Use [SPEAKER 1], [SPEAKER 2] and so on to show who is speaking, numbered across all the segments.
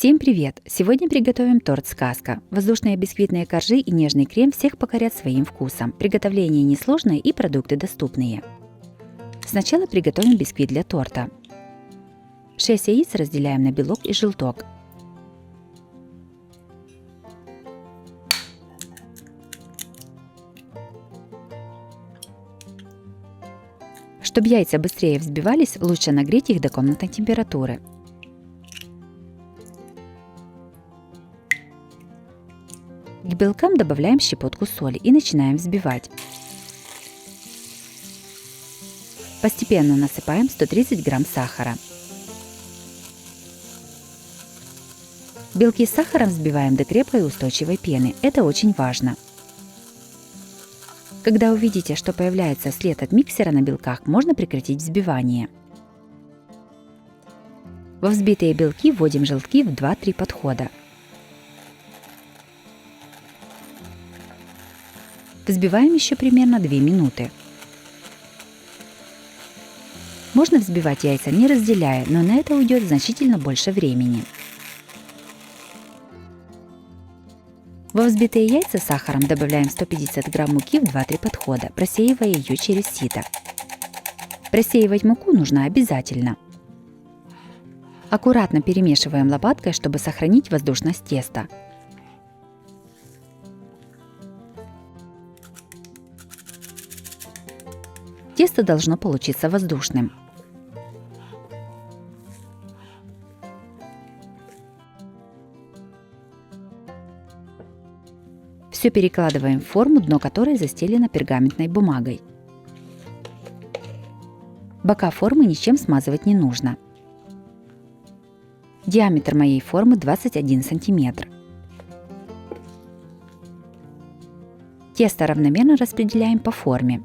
[SPEAKER 1] Всем привет! Сегодня приготовим торт «Сказка». Воздушные бисквитные коржи и нежный крем всех покорят своим вкусом. Приготовление несложное и продукты доступные. Сначала приготовим бисквит для торта. 6 яиц разделяем на белок и желток. Чтобы яйца быстрее взбивались, лучше нагреть их до комнатной температуры. К белкам добавляем щепотку соли и начинаем взбивать. Постепенно насыпаем 130 грамм сахара. Белки с сахаром взбиваем до крепкой устойчивой пены. Это очень важно. Когда увидите, что появляется след от миксера на белках, можно прекратить взбивание. Во взбитые белки вводим желтки в 2-3 подхода. Взбиваем еще примерно 2 минуты. Можно взбивать яйца не разделяя, но на это уйдет значительно больше времени. Во взбитые яйца с сахаром добавляем 150 грамм муки в 2-3 подхода, просеивая ее через сито. Просеивать муку нужно обязательно. Аккуратно перемешиваем лопаткой, чтобы сохранить воздушность теста. Тесто должно получиться воздушным. Все перекладываем в форму, дно которой застелено пергаментной бумагой. Бока формы ничем смазывать не нужно. Диаметр моей формы 21 см. Тесто равномерно распределяем по форме.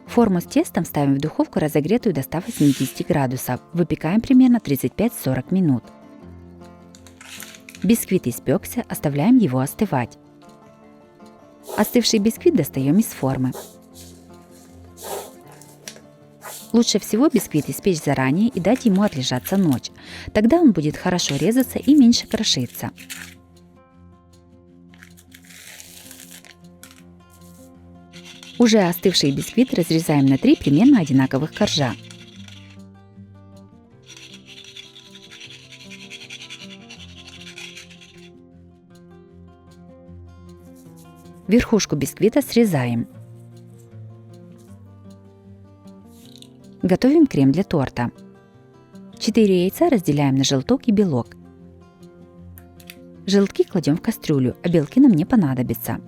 [SPEAKER 1] Форму с тестом ставим в духовку, разогретую до 180 градусов. Выпекаем примерно 35-40 минут. Бисквит испекся, оставляем его остывать. Остывший бисквит достаем из формы. Лучше всего бисквит испечь заранее и дать ему отлежаться ночь. Тогда он будет хорошо резаться и меньше крошиться. Уже остывший бисквит разрезаем на 3 примерно одинаковых коржа. Верхушку бисквита срезаем. Готовим крем для торта. 4 яйца разделяем на желток и белок. Желтки кладем в кастрюлю, а белки нам не понадобятся.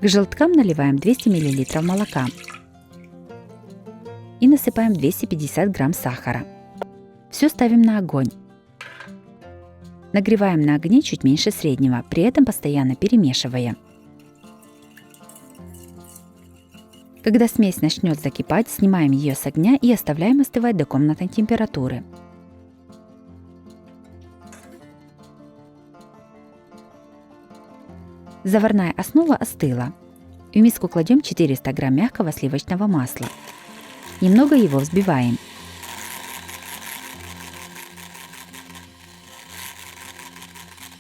[SPEAKER 1] К желткам наливаем 200 мл молока и насыпаем 250 грамм сахара. Все ставим на огонь. Нагреваем на огне чуть меньше среднего, при этом постоянно перемешивая. Когда смесь начнет закипать, снимаем ее с огня и оставляем остывать до комнатной температуры. Заварная основа остыла. В миску кладем 400 грамм мягкого сливочного масла. Немного его взбиваем.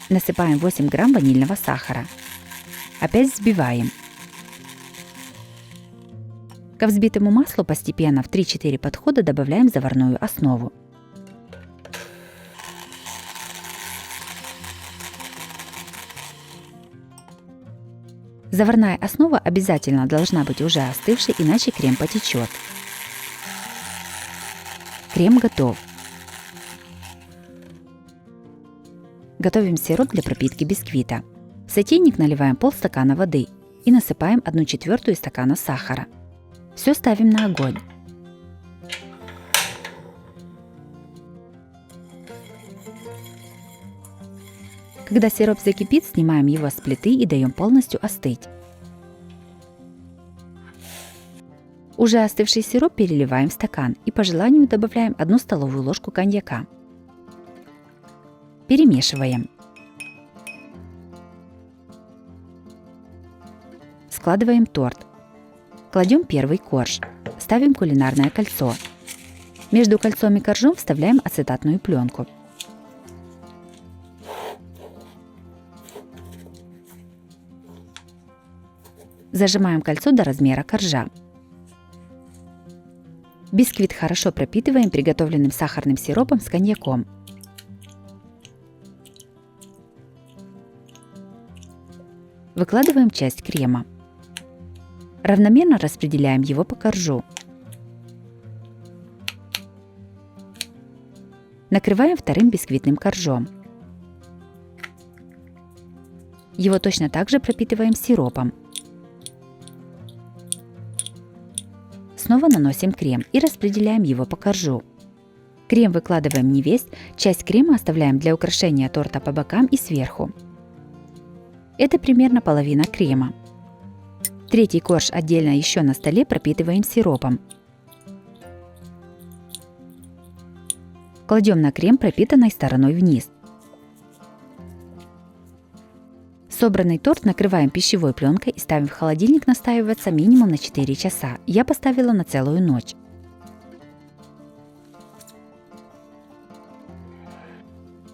[SPEAKER 1] Насыпаем 8 грамм ванильного сахара. Опять взбиваем. Ко взбитому маслу постепенно в 3-4 подхода добавляем заварную основу. Заварная основа обязательно должна быть уже остывшей, иначе крем потечет. Крем готов. Готовим сироп для пропитки бисквита. В сотейник наливаем полстакана воды и насыпаем 1/4 стакана сахара. Все ставим на огонь. Когда сироп закипит, снимаем его с плиты и даем полностью остыть. Уже остывший сироп переливаем в стакан и по желанию добавляем 1 столовую ложку коньяка. Перемешиваем. Складываем торт. Кладем первый корж. Ставим кулинарное кольцо. Между кольцом и коржом вставляем ацетатную пленку. Зажимаем кольцо до размера коржа. Бисквит хорошо пропитываем приготовленным сахарным сиропом с коньяком. Выкладываем часть крема. Равномерно распределяем его по коржу. Накрываем вторым бисквитным коржом. Его точно так же пропитываем сиропом. Снова наносим крем и распределяем его по коржу. Крем выкладываем не весь, часть крема оставляем для украшения торта по бокам и сверху. Это примерно половина крема. Третий корж отдельно еще на столе пропитываем сиропом. Кладем на крем пропитанной стороной вниз. Собранный торт накрываем пищевой пленкой и ставим в холодильник настаиваться минимум на 4 часа. Я поставила на целую ночь.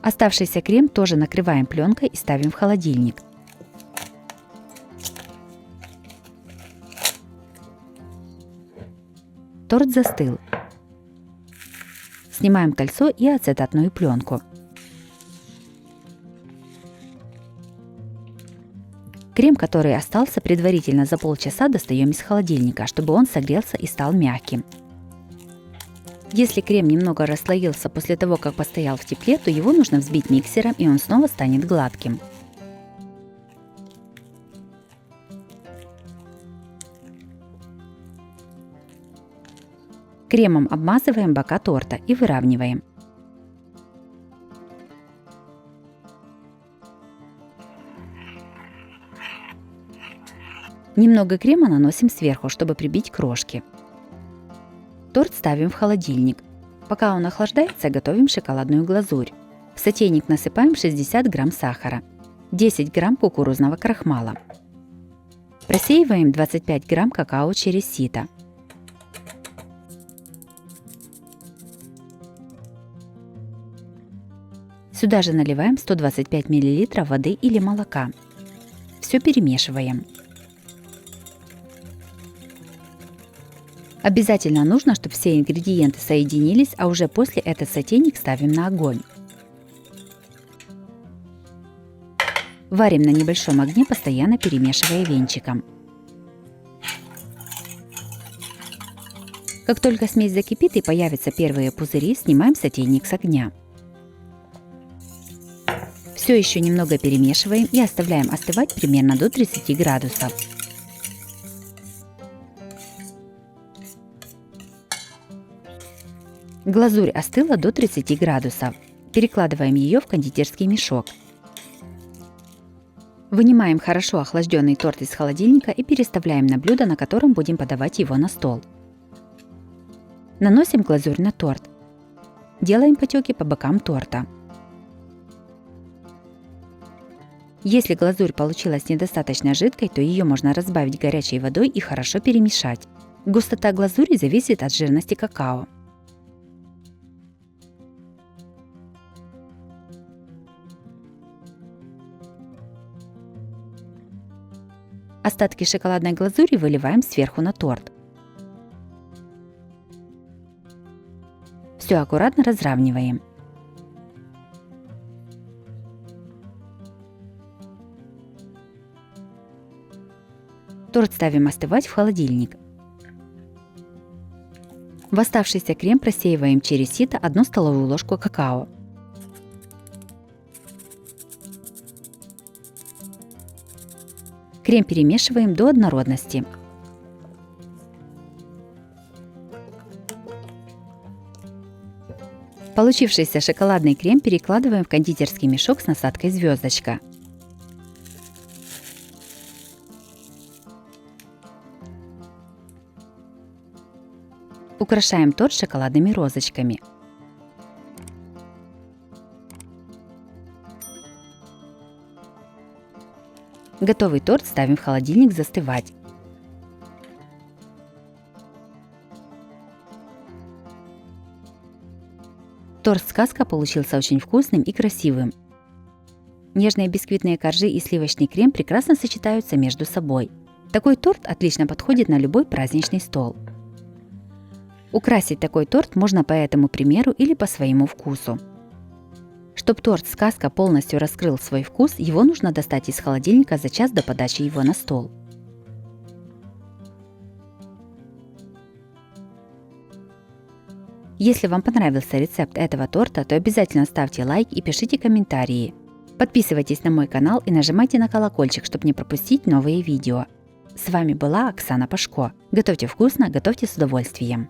[SPEAKER 1] Оставшийся крем тоже накрываем пленкой и ставим в холодильник. Торт застыл. Снимаем кольцо и ацетатную пленку. Крем, который остался, предварительно за полчаса достаем из холодильника, чтобы он согрелся и стал мягким. Если крем немного расслоился после того, как постоял в тепле, то его нужно взбить миксером, и он снова станет гладким. Кремом обмазываем бока торта и выравниваем. Немного крема наносим сверху, чтобы прибить крошки. Торт ставим в холодильник. Пока он охлаждается, готовим шоколадную глазурь. В сотейник насыпаем 60 грамм сахара, 10 грамм кукурузного крахмала. Просеиваем 25 грамм какао через сито. Сюда же наливаем 125 мл воды или молока. Все перемешиваем. Обязательно нужно, чтобы все ингредиенты соединились, а уже после этот сотейник ставим на огонь. Варим на небольшом огне, постоянно перемешивая венчиком. Как только смесь закипит и появятся первые пузыри, снимаем сотейник с огня. Все еще немного перемешиваем и оставляем остывать примерно до 30 градусов. Глазурь остыла до 30 градусов. Перекладываем ее в кондитерский мешок. Вынимаем хорошо охлажденный торт из холодильника и переставляем на блюдо, на котором будем подавать его на стол. Наносим глазурь на торт. Делаем потеки по бокам торта. Если глазурь получилась недостаточно жидкой, то ее можно разбавить горячей водой и хорошо перемешать. Густота глазури зависит от жирности какао. Остатки шоколадной глазури выливаем сверху на торт. Все аккуратно разравниваем. Торт ставим остывать в холодильник. В оставшийся крем просеиваем через сито 1 столовую ложку какао. Крем перемешиваем до однородности. Получившийся шоколадный крем перекладываем в кондитерский мешок с насадкой звездочка. Украшаем торт шоколадными розочками. Готовый торт ставим в холодильник застывать. Торт «Сказка» получился очень вкусным и красивым. Нежные бисквитные коржи и сливочный крем прекрасно сочетаются между собой. Такой торт отлично подходит на любой праздничный стол. Украсить такой торт можно по этому примеру или по своему вкусу. Чтобы торт «Сказка» полностью раскрыл свой вкус, его нужно достать из холодильника за час до подачи его на стол. Если вам понравился рецепт этого торта, то обязательно ставьте лайк и пишите комментарии. Подписывайтесь на мой канал и нажимайте на колокольчик, чтобы не пропустить новые видео. С вами была Оксана Пашко. Готовьте вкусно, готовьте с удовольствием.